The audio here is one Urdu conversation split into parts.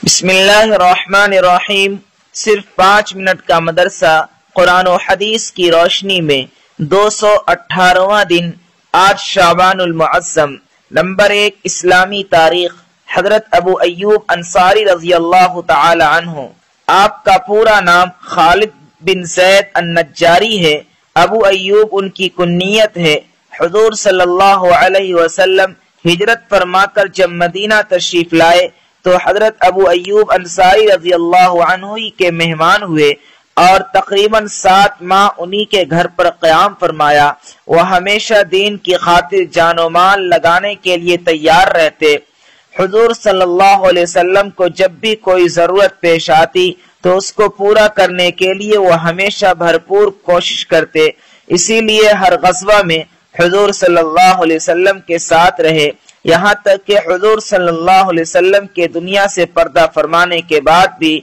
بسم اللہ الرحمن الرحیم۔ صرف 5 منٹ کا مدرسہ قرآن و حدیث کی روشنی میں 218واں دن آج شعبان المعظم۔ نمبر 1 اسلامی تاریخ۔ حضرت ابو ایوب انصاری رضی اللہ تعالی عنہ، آپ کا پورا نام خالد بن زید النجاری ہے۔ ابو ایوب ان کی کنیت ہے۔ حضور صلی اللہ علیہ وسلم ہجرت فرما کر جب مدینہ تشریف لائے تو حضرت ابو ایوب انصاری رضی اللہ عنہ ہی کے مہمان ہوئے اور تقریباً 7 ماہ انہی کے گھر پر قیام فرمایا۔ وہ ہمیشہ دین کی خاطر جان و مال لگانے کے لیے تیار رہتے۔ حضور صلی اللہ علیہ وسلم کو جب بھی کوئی ضرورت پیش آتی تو اس کو پورا کرنے کے لیے وہ ہمیشہ بھرپور کوشش کرتے۔ اسی لیے ہر غزوہ میں حضور صلی اللہ علیہ وسلم کے ساتھ رہے، یہاں تک کہ حضور صلی اللہ علیہ وسلم کے دنیا سے پردہ فرمانے کے بعد بھی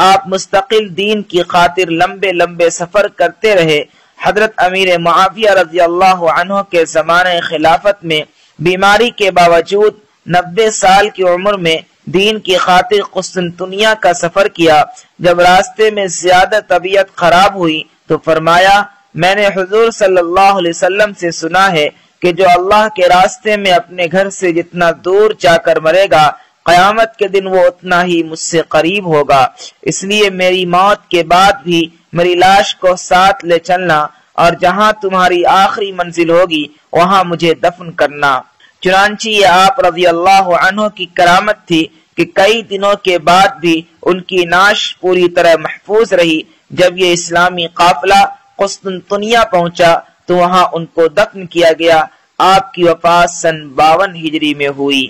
آپ مستقل دین کی خاطر لمبے لمبے سفر کرتے رہے۔ حضرت امیر معاویہ رضی اللہ عنہ کے زمانہ خلافت میں بیماری کے باوجود 90 سال کی عمر میں دین کی خاطر قسطنطنیہ کا سفر کیا۔ جب راستے میں زیادہ طبیعت خراب ہوئی تو فرمایا، میں نے حضور صلی اللہ علیہ وسلم سے سنا ہے کہ جو اللہ کے راستے میں اپنے گھر سے جتنا دور جا کر مرے گا، قیامت کے دن وہ اتنا ہی مجھ سے قریب ہوگا۔ اس لیے میری موت کے بعد بھی میری لاش کو ساتھ لے چلنا اور جہاں تمہاری آخری منزل ہوگی وہاں مجھے دفن کرنا۔ چنانچہ یہ آپ رضی اللہ عنہ کی کرامت تھی کہ کئی دنوں کے بعد بھی ان کی نعش پوری طرح محفوظ رہی۔ جب یہ اسلامی قافلہ قسطنطنیہ پہنچا تو وہاں ان کو دفن کیا گیا۔ آپ کی وفات سن 52 ہجری میں ہوئی۔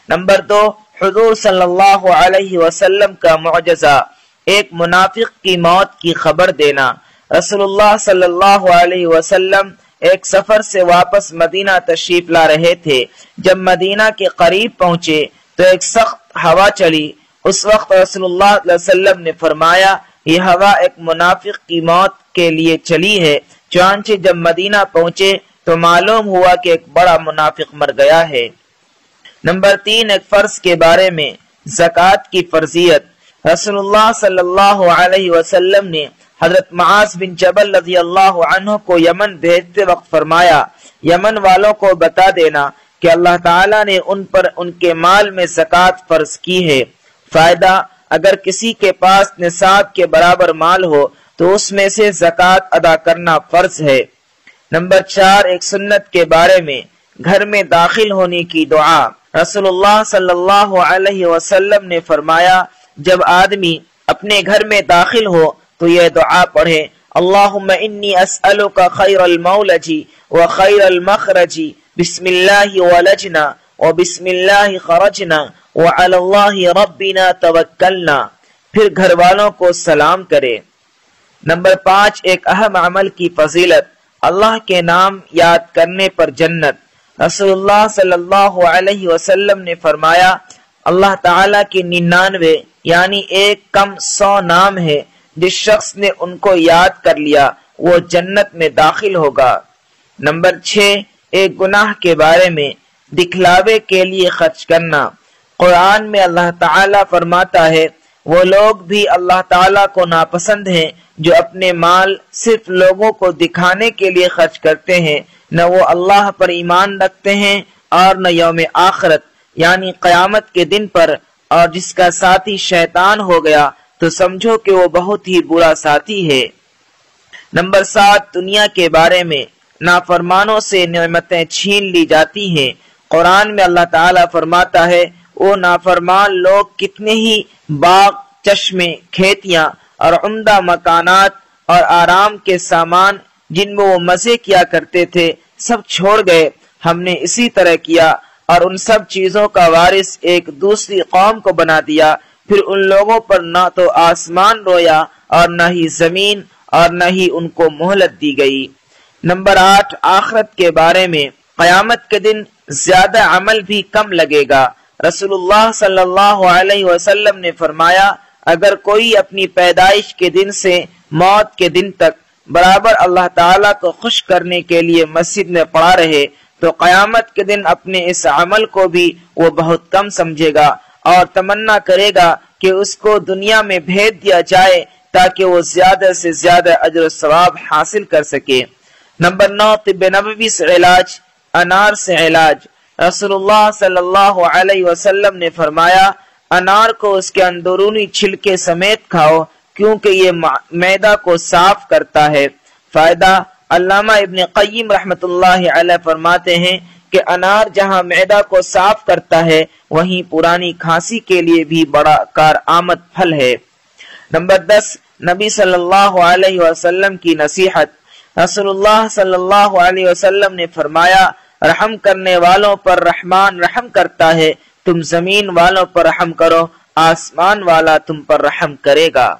نمبر 2 حضور صلی اللہ علیہ وسلم کا معجزہ، ایک منافق کی موت کی خبر دینا۔ رسول اللہ صلی اللہ علیہ وسلم ایک سفر سے واپس مدینہ تشریف لا رہے تھے۔ جب مدینہ کے قریب پہنچے تو ایک سخت ہوا چلی۔ اس وقت رسول اللہ صلی اللہ علیہ وسلم نے فرمایا، یہ ہوا ایک منافق کی موت کے لیے چلی ہے۔ چنانچہ جب مدینہ پہنچے تو معلوم ہوا کہ ایک بڑا منافق مر گیا ہے۔ نمبر 3 ایک فرض کے بارے میں، زکوٰۃ کی فرضیت۔ رسول اللہ صلی اللہ علیہ وسلم نے حضرت معاذ بن جبل رضی اللہ عنہ کو یمن بھیجتے وقت فرمایا، یمن والوں کو بتا دینا کہ اللہ تعالیٰ نے ان پر ان کے مال میں زکوٰۃ فرض کی ہے۔ فائدہ، اگر کسی کے پاس نصاب کے برابر مال ہو تو اس میں سے زکوٰۃ ادا کرنا فرض ہے۔ نمبر 4 ایک سنت کے بارے میں، گھر میں داخل ہونے کی دعا۔ رسول اللہ صلی اللہ علیہ وسلم نے فرمایا، جب آدمی اپنے گھر میں داخل ہو تو یہ دعا پڑھے، اللہم انی اسألک خیر المولج و خیر المخرج، بسم اللہ ولجنا و بسم اللہ خرجنا وعلی اللہ ربنا توکلنا، پھر گھر والوں کو سلام کرے۔ نمبر 5 ایک اہم عمل کی فضیلت، اللہ کے نام یاد کرنے پر جنت۔ رسول اللہ صلی اللہ علیہ وسلم نے فرمایا، اللہ تعالیٰ کی 99 یعنی ایک کم 100 نام ہے، جس شخص نے ان کو یاد کر لیا وہ جنت میں داخل ہوگا۔ نمبر 6 ایک گناہ کے بارے میں، دکھلاوے کے لیے خرچ کرنا۔ قرآن میں اللہ تعالیٰ فرماتا ہے، وہ لوگ بھی اللہ تعالیٰ کو ناپسند ہیں جو اپنے مال صرف لوگوں کو دکھانے کے لیے خرچ کرتے ہیں، نہ وہ اللہ پر ایمان رکھتے ہیں اور نہ یوم آخرت یعنی قیامت کے دن پر، اور جس کا ساتھی شیطان ہو گیا تو سمجھو کہ وہ بہت ہی برا ساتھی ہے۔ نمبر 7 دنیا کے بارے میں، نافرمانوں سے نعمتیں چھین لی جاتی ہیں۔ قرآن میں اللہ تعالیٰ فرماتا ہے، وہ نافرمان لوگ کتنے ہی باغ، چشمے، کھیتیاں اور عمدہ مکانات اور آرام کے سامان جن میں وہ مزے کیا کرتے تھے سب چھوڑ گئے۔ ہم نے اسی طرح کیا اور ان سب چیزوں کا وارث ایک دوسری قوم کو بنا دیا، پھر ان لوگوں پر نہ تو آسمان رویا اور نہ ہی زمین اور نہ ہی ان کو مہلت دی گئی۔ نمبر 8 آخرت کے بارے میں، قیامت کے دن زیادہ عمل بھی کم لگے گا۔ رسول اللہ صلی اللہ علیہ وسلم نے فرمایا، اگر کوئی اپنی پیدائش کے دن سے موت کے دن تک برابر اللہ تعالیٰ کو خوش کرنے کے لیے مسجد میں پڑا رہے تو قیامت کے دن اپنے اس عمل کو بھی وہ بہت کم سمجھے گا اور تمنا کرے گا کہ اس کو دنیا میں بھیج دیا جائے تاکہ وہ زیادہ سے زیادہ اجر و ثواب حاصل کر سکے۔ نمبر 9، طب نبوی سے علاج، انار سے علاج۔ رسول اللہ صلی اللہ علیہ وسلم نے فرمایا انار کو اس کے اندرونی چھلکے سمیت کھاؤ کیونکہ یہ معدہ کو صاف کرتا ہے۔ فائدہ، علامہ ابن قیم رحمت اللہ علیہ فرماتے ہیں کہ انار جہاں معدہ کو صاف کرتا ہے وہیں پرانی کھانسی کے لیے بھی بڑا کارآمد پھل ہے۔ نمبر 10، نبی صلی اللہ علیہ وسلم کی نصیحت۔ رسول اللہ صلی اللہ علیہ وسلم نے فرمایا رحم کرنے والوں پر رحمان رحم کرتا ہے، تم زمین والوں پر رحم کرو، آسمان والا تم پر رحم کرے گا۔